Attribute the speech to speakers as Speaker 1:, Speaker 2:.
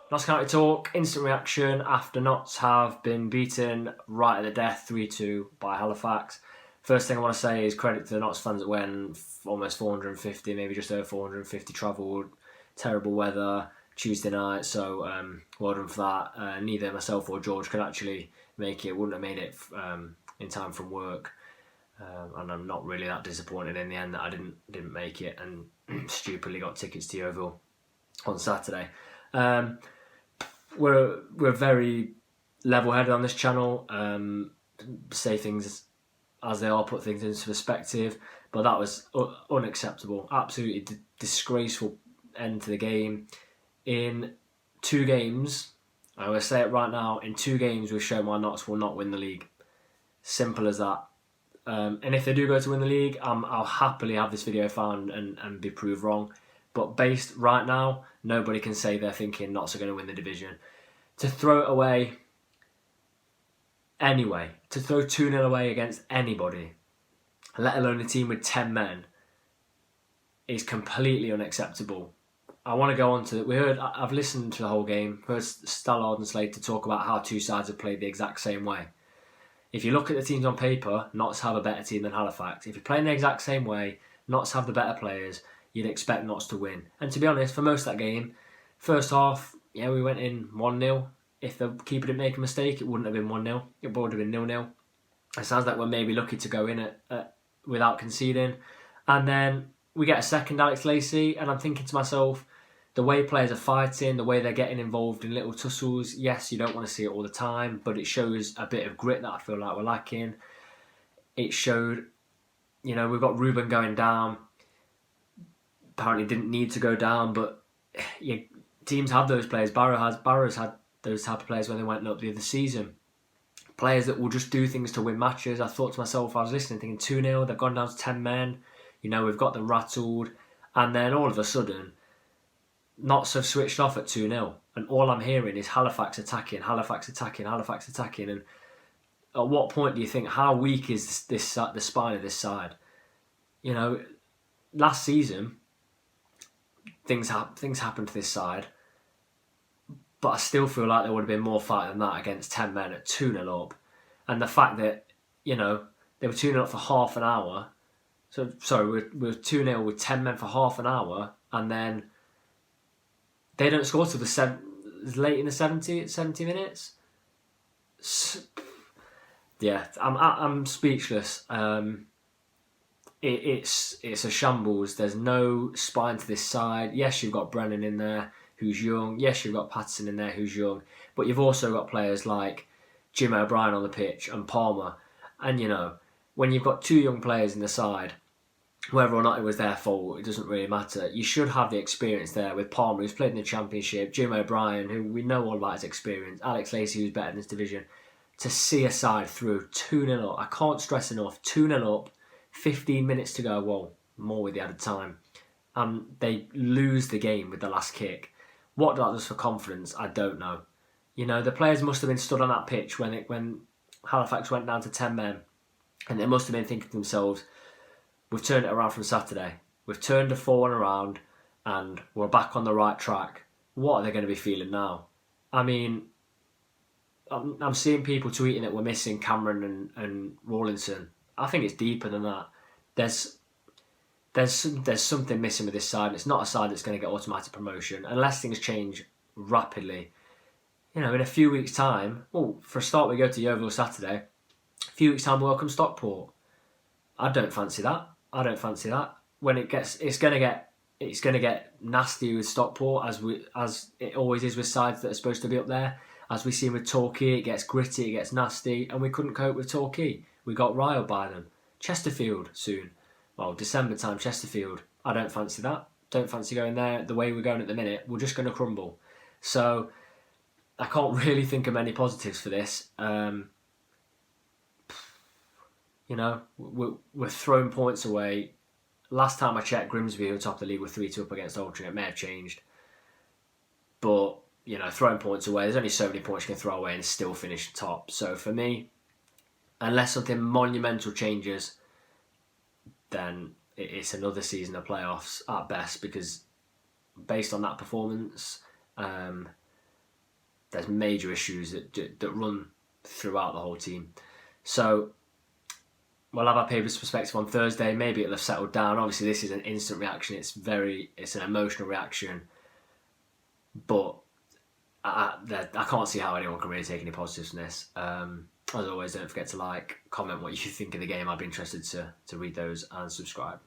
Speaker 1: Notts County Talk, instant reaction after Notts have been beaten right at the death 3-2 by Halifax. First thing I want to say is credit to the Notts fans that went almost 450, maybe just over 450 travelled, terrible weather, Tuesday night, so well done for that. Neither myself or George could actually make it, wouldn't have made it in time from work. And I'm not really that disappointed in the end that I didn't make it and stupidly got tickets to Yeovil on Saturday. We're very level-headed on this channel. Say things as they are, put things into perspective. But that was unacceptable. Absolutely disgraceful end to the game. In 2 games, I will say it right now, in 2 games we've shown why Notts will not win the league. Simple as that. And if they do go to win the league, I'll happily have this video found and be proved wrong. But based right now, nobody can say they're thinking Notts are going to win the division. To throw it away anyway, to throw 2-0 away against anybody, let alone a team with 10 men, is completely unacceptable. I want to go on to... I've listened to the whole game, heard Stallard and Slater talk about how 2 sides have played the exact same way. If you look at the teams on paper, Notts have a better team than Halifax. If you're playing the exact same way, Notts have the better players, you'd expect Notts to win. And to be honest, for most of that game, first half, yeah, we went in 1-0. If the keeper didn't make a mistake, it wouldn't have been 1-0. It would have been 0-0. It sounds like we're maybe lucky to go in without conceding. And then we get a second Alex Lacey, and I'm thinking to myself, the way players are fighting, the way they're getting involved in little tussles, yes, you don't want to see it all the time, but it shows a bit of grit that I feel like we're lacking. It showed, we've got Ruben going down. Apparently didn't need to go down, but teams have those players. Barrow's had those type of players when they went up the other season. Players that will just do things to win matches. I thought to myself, I was listening, thinking 2-0, they've gone down to 10 men. We've got them rattled. And then all of a sudden, Notts have switched off at 2-0. And all I'm hearing is Halifax attacking. And at what point do you think, how weak is the spine of this side? Last season, things happened to this side. But I still feel like there would have been more fight than that against 10 men at 2-0 up. And the fact that, they were 2-0 up for half an hour. So, sorry, we're 2-0 with 10 men for half an hour. And then they don't score till late in the 70 minutes. Yeah, I'm speechless. It's a shambles. There's no spine to this side. Yes, you've got Brennan in there, who's young. Yes, you've got Patterson in there, who's young. But you've also got players like Jim O'Brien on the pitch and Palmer. And, when you've got 2 young players in the side, whether or not it was their fault, it doesn't really matter. You should have the experience there with Palmer, who's played in the Championship, Jim O'Brien, who we know all about his experience, Alex Lacey, who's better in this division, to see a side through 2-0 up. I can't stress enough, 2-0 up, 15 minutes to go, well, more with the added time. They lose the game with the last kick. What that does for confidence, I don't know. The players must have been stood on that pitch when Halifax went down to 10 men, and they must have been thinking to themselves, we've turned it around from Saturday. We've turned the 4-1 around, and we're back on the right track. What are they going to be feeling now? I mean, I'm seeing people tweeting that we're missing Cameron and Rawlinson. I think it's deeper than that. There's something missing with this side. It's not a side that's going to get automatic promotion unless things change rapidly. In a few weeks' time, for a start, we go to Yeovil Saturday. A few weeks' time, we welcome Stockport. I don't fancy that. When it's going to get nasty with Stockport as it always is with sides that are supposed to be up there. As we've seen with Torquay, it gets gritty, it gets nasty, and we couldn't cope with Torquay. We got riled by them. Chesterfield soon. Well, December time, Chesterfield. I don't fancy that. Don't fancy going there. The way we're going at the minute, we're just going to crumble. So I can't really think of many positives for this. We're throwing points away. Last time I checked, Grimsby, who were top of the league, were 3-2 up against Altrincham. It may have changed. But, throwing points away, there's only so many points you can throw away and still finish top. So for me, unless something monumental changes, then it's another season of playoffs at best, because based on that performance, there's major issues that run throughout the whole team. So we'll have our people's perspective on Thursday. Maybe it'll have settled down. Obviously, this is an instant reaction. It's an emotional reaction, but I can't see how anyone can really take any positives from this. As always, don't forget to comment what you think of the game. I'd be interested to read those and subscribe.